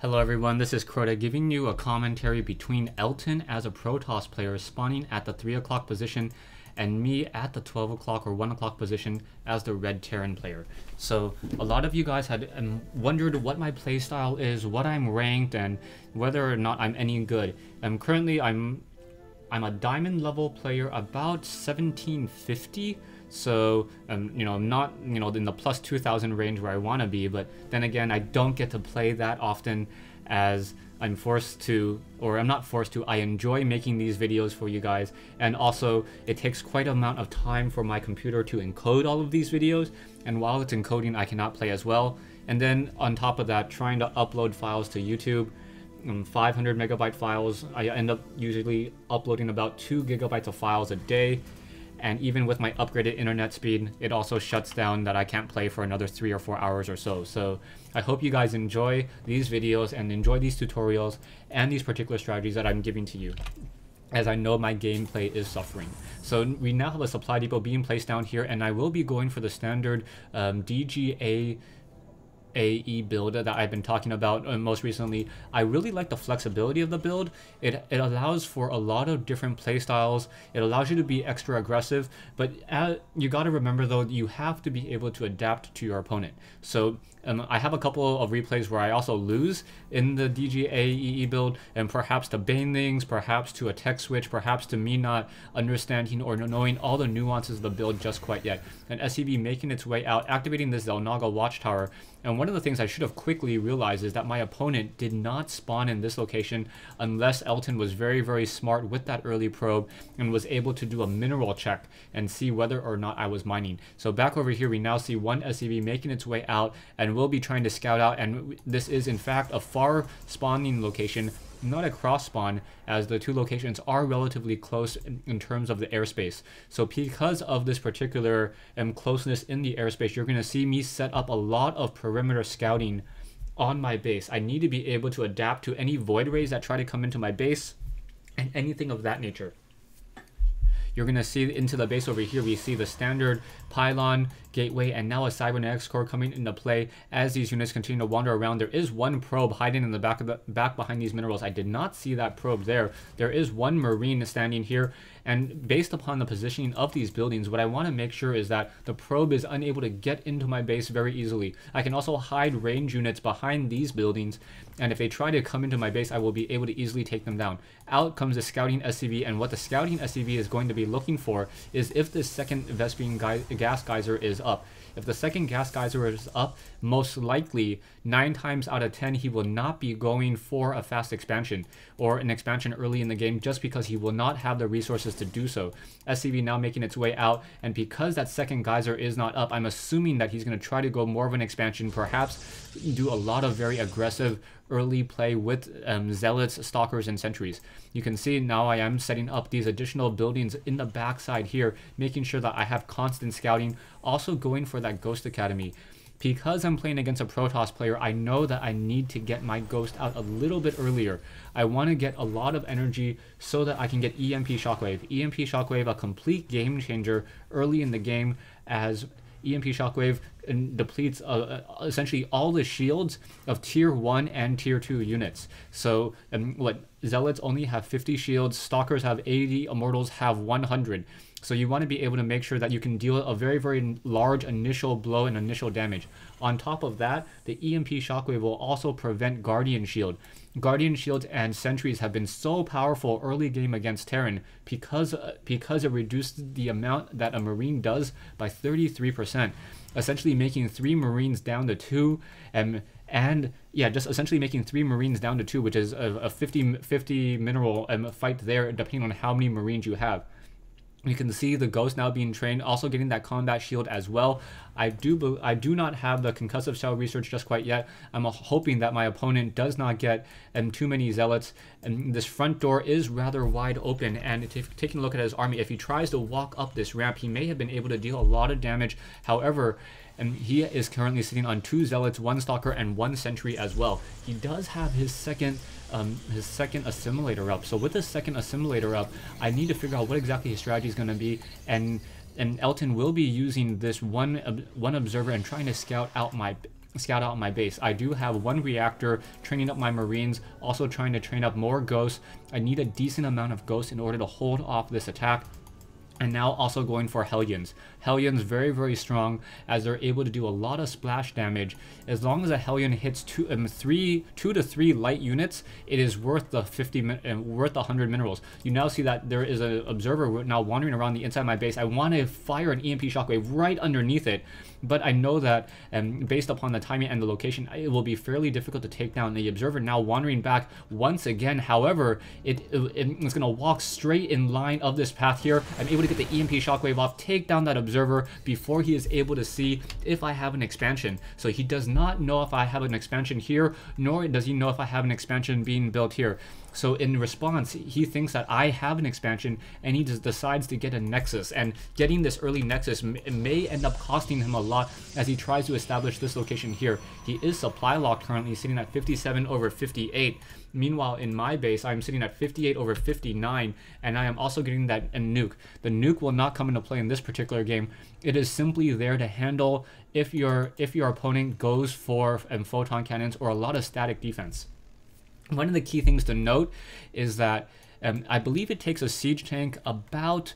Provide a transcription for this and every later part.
Hello everyone, this is Crota giving you a commentary between Elton as a Protoss player spawning at the 3 o'clock position and me at the 12 o'clock or 1 o'clock position as the red Terran player. So a lot of you guys had wondered what my playstyle is, what I'm ranked, and whether or not I'm any good. Currently I'm a diamond level player, about 1750. So, I'm not, in the plus 2000 range where I want to be, but then again, I don't get to play that often as I'm forced to, or I'm not forced to, I enjoy making these videos for you guys, and also it takes quite an amount of time for my computer to encode all of these videos, and while it's encoding, I cannot play as well. And then on top of that, trying to upload files to YouTube, 500 megabyte files, I end up usually uploading about 2 gigabytes of files a day. And even with my upgraded internet speed, it also shuts down that I can't play for another 3 or 4 hours or so. So I hope you guys enjoy these videos and enjoy these tutorials and these particular strategies that I'm giving to you, as I know my gameplay is suffering. So we now have a supply depot being placed down here, and I will be going for the standard DGAAE build that I've been talking about most recently. I really like the flexibility of the build. It allows for a lot of different play styles. It allows you to be extra aggressive, but you got to remember though, you have to be able to adapt to your opponent. So I have a couple of replays where I also lose in the DGAAE build, and perhaps to banelings, perhaps to a tech switch, perhaps to me not understanding or knowing all the nuances of the build just quite yet. And SCV making its way out, activating this Zelnaga watchtower. And one of the things I should have quickly realized is that my opponent did not spawn in this location unless Elton was very, very smart with that early probe and was able to do a mineral check and see whether or not I was mining. So back over here, we now see one SCV making its way out, and we'll be trying to scout out. And this is in fact a far spawning location, not a cross spawn, as the two locations are relatively close in terms of the airspace. So because of this particular closeness in the airspace, you're going to see me set up a lot of perimeter scouting on my base. I need to be able to adapt to any void rays that try to come into my base and anything of that nature. You're going to see into the base over here, we see the standard pylon, gateway, and now a cybernetics core coming into play as these units continue to wander around. There is one probe hiding in the back behind these minerals. I did not see that probe there. There is one marine standing here, and based upon the positioning of these buildings, what I want to make sure is that the probe is unable to get into my base very easily. I can also hide range units behind these buildings, and if they try to come into my base, I will be able to easily take them down. Out comes the scouting SCV, and what the scouting SCV is going to be looking for is if this second Vespene gas geyser is up. If the second gas geyser is up, most likely 9 times out of 10 he will not be going for a fast expansion or an expansion early in the game, just because he will not have the resources to do so. SCV now making its way out, and because that second geyser is not up, I'm assuming that he's going to try to go more of an expansion, perhaps do a lot of very aggressive early play with zealots, stalkers, and sentries. You can see now I am setting up these additional buildings in the backside here, making sure that I have constant scouting, also going for that Ghost Academy. Because I'm playing against a Protoss player, I know that I need to get my Ghost out a little bit earlier. I want to get a lot of energy so that I can get EMP Shockwave. EMP Shockwave, a complete game changer early in the game, as EMP Shockwave depletes essentially all the shields of tier 1 and tier 2 units. So Zealots only have 50 shields, Stalkers have 80, Immortals have 100. So you want to be able to make sure that you can deal a very, very large initial blow and initial damage. On top of that, the EMP Shockwave will also prevent Guardian Shield. Guardian Shields and Sentries have been so powerful early game against Terran because it reduced the amount that a Marine does by 33%, essentially making 3 Marines down to 2, and yeah, just essentially making 3 Marines down to 2, which is a 50-50 mineral fight there, depending on how many Marines you have. You can see the Ghost now being trained, also getting that combat shield as well. I do not have the concussive shell research just quite yet. I'm hoping that my opponent does not get too many zealots. And this front door is rather wide open, and taking a look at his army, if he tries to walk up this ramp, he may have been able to deal a lot of damage. However, he is currently sitting on 2 zealots, 1 stalker, and 1 sentry as well. He does have his second assimilator up. So with this second assimilator up, I need to figure out what exactly his strategy is going to be, and Elton will be using this one observer and trying to scout out my scout out my base. I do have one reactor, training up my Marines, also trying to train up more ghosts. I need a decent amount of ghosts in order to hold off this attack. And now also going for Hellions. Hellions very, very strong, as they're able to do a lot of splash damage. As long as a Hellion hits two to three light units, it is worth the 100 minerals. You now see that there is an observer now wandering around the inside of my base. I want to fire an EMP shockwave right underneath it, but I know that based upon the timing and the location, it will be fairly difficult to take down. The observer now wandering back once again. However, it's going to walk straight in line of this path here. I'm able to get the EMP shockwave off, take down that observer before he is able to see if I have an expansion. So he does not know if I have an expansion here, nor does he know if I have an expansion being built here. So in response, he thinks that I have an expansion, and he just decides to get a nexus. And getting this early nexus may end up costing him a lot as he tries to establish this location here. He is supply locked currently, sitting at 57 over 58. Meanwhile, in my base, I'm sitting at 58 over 59, and I am also getting that nuke. The nuke will not come into play in this particular game. It is simply there to handle if your opponent goes for photon cannons or a lot of static defense. One of the key things to note is that I believe it takes a siege tank about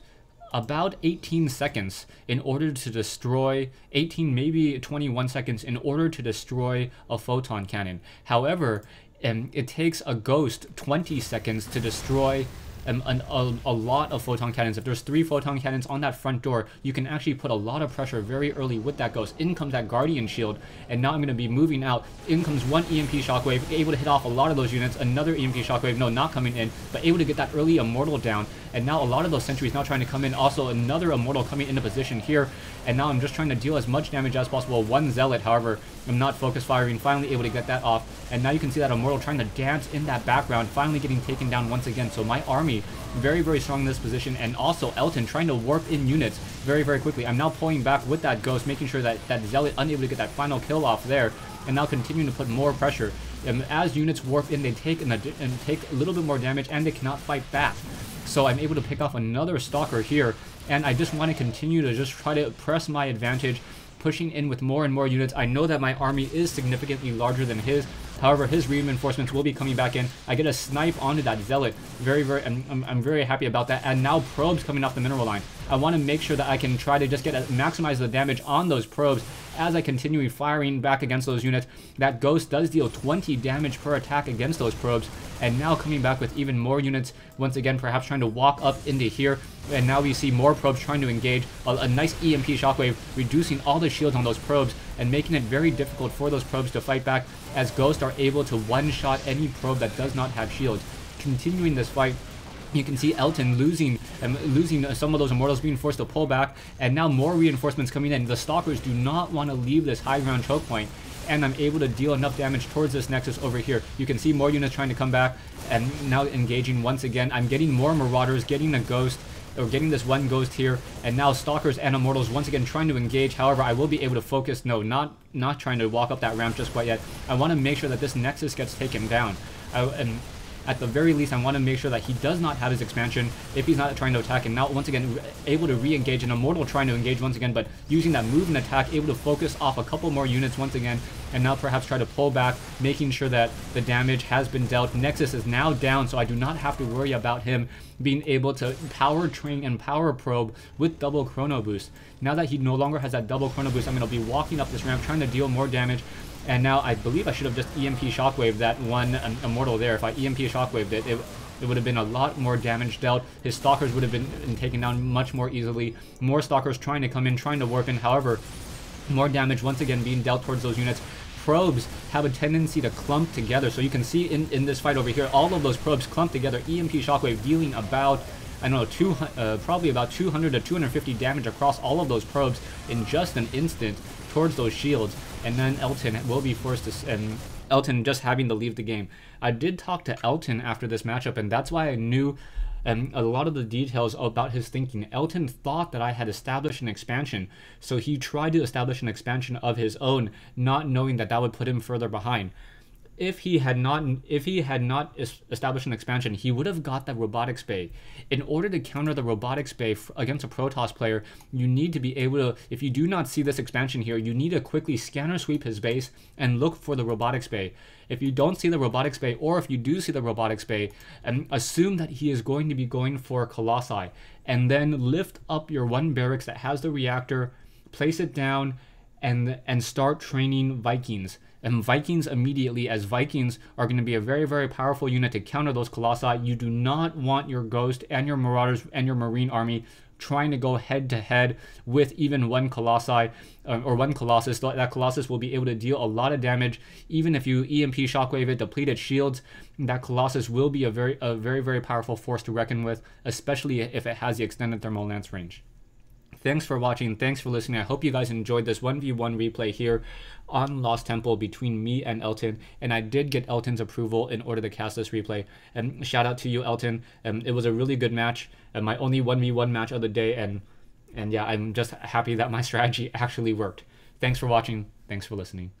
18 seconds in order to destroy 18, maybe 21 seconds in order to destroy a photon cannon. However, it takes a ghost 20 seconds to destroy a lot of photon cannons. If there's 3 photon cannons on that front door, you can actually put a lot of pressure very early with that ghost. In comes that guardian shield, and now I'm going to be moving out. In comes one EMP shockwave, able to hit off a lot of those units. Another EMP shockwave, no, not coming in, but able to get that early immortal down. And now a lot of those sentries now trying to come in. Also another immortal coming into position here, and now I'm just trying to deal as much damage as possible. One zealot, however, I'm not focus firing, finally able to get that off. And now you can see that immortal trying to dance in that background, finally getting taken down once again. So my army very, very strong in this position, and also Elton trying to warp in units very, very quickly. I'm now pulling back with that ghost, making sure that that zealot unable to get that final kill off there, and now continuing to put more pressure. As units warp in, they take a little bit more damage, and they cannot fight back. So I'm able to pick off another stalker here, and I just want to continue to just try to press my advantage, pushing in with more and more units. I know that my army is significantly larger than his. However, his reinforcements will be coming back in. I get a snipe onto that zealot. I'm very happy about that. And now probes coming off the mineral line. I want to make sure that I can try to just maximize the damage on those probes as I continue firing back against those units. That ghost does deal 20 damage per attack against those probes. And now coming back with even more units, once again perhaps trying to walk up into here. And now we see more probes trying to engage. A nice EMP shockwave, reducing all the shields on those probes and making it very difficult for those probes to fight back, as ghosts are able to one-shot any probe that does not have shields. Continuing this fight, you can see Elton losing some of those immortals, being forced to pull back, and now more reinforcements coming in. The stalkers do not want to leave this high ground choke point, and I'm able to deal enough damage towards this nexus over here. You can see more units trying to come back, and now engaging once again. I'm getting more marauders, getting a ghost, or getting this one ghost here, and now stalkers and immortals once again trying to engage. However, I will be able to focus. No, not trying to walk up that ramp just quite yet. I want to make sure that this nexus gets taken down. And at the very least, I want to make sure that he does not have his expansion if he's not trying to attack. And now once again able to re-engage, an immortal trying to engage once again, but using that move and attack, able to focus off a couple more units once again, and now perhaps try to pull back, making sure that the damage has been dealt. Nexus is now down, so I do not have to worry about him being able to power train and power probe with double chrono boost. Now that he no longer has that double chrono boost, I'm going to be walking up this ramp trying to deal more damage. And now I believe I should have just EMP shockwave that one immortal there. If I EMP shockwaved it, it would have been a lot more damage dealt. His stalkers would have been taken down much more easily. More stalkers trying to come in, trying to warp in. However, more damage once again being dealt towards those units. Probes have a tendency to clump together. So you can see in this fight over here, all of those probes clump together. EMP shockwave dealing about, I don't know, probably about 200 to 250 damage across all of those probes in just an instant towards those shields. And then Elton will be forced to, Elton just having to leave the game. I did talk to Elton after this matchup, and that's why I knew a lot of the details about his thinking. Elton thought that I had established an expansion, so he tried to establish an expansion of his own, not knowing that that would put him further behind. if he had not established an expansion, he would have got the robotics bay. In order to counter the robotics bay against a Protoss player, you need to be able to, if you do not see this expansion here, you need to quickly scanner sweep his base and look for the robotics bay. If you don't see the robotics bay, or if you do see the robotics bay, assume that he is going to be going for Colossi, and then lift up your one barracks that has the reactor, place it down, and start training Vikings. And Vikings immediately, as Vikings are going to be a very, very powerful unit to counter those Colossi. You do not want your Ghost and your Marauders and your Marine army trying to go head to head with even one Colossi or one Colossus. That Colossus will be able to deal a lot of damage. Even if you EMP shockwave it, deplete its shields, that Colossus will be a very, very powerful force to reckon with, especially if it has the extended thermal lance range. Thanks for watching. Thanks for listening. I hope you guys enjoyed this 1v1 replay here on Lost Temple between me and Elton. And I did get Elton's approval in order to cast this replay. And shout out to you, Elton. It was a really good match. My only 1v1 match of the day. And yeah, I'm just happy that my strategy actually worked. Thanks for watching. Thanks for listening.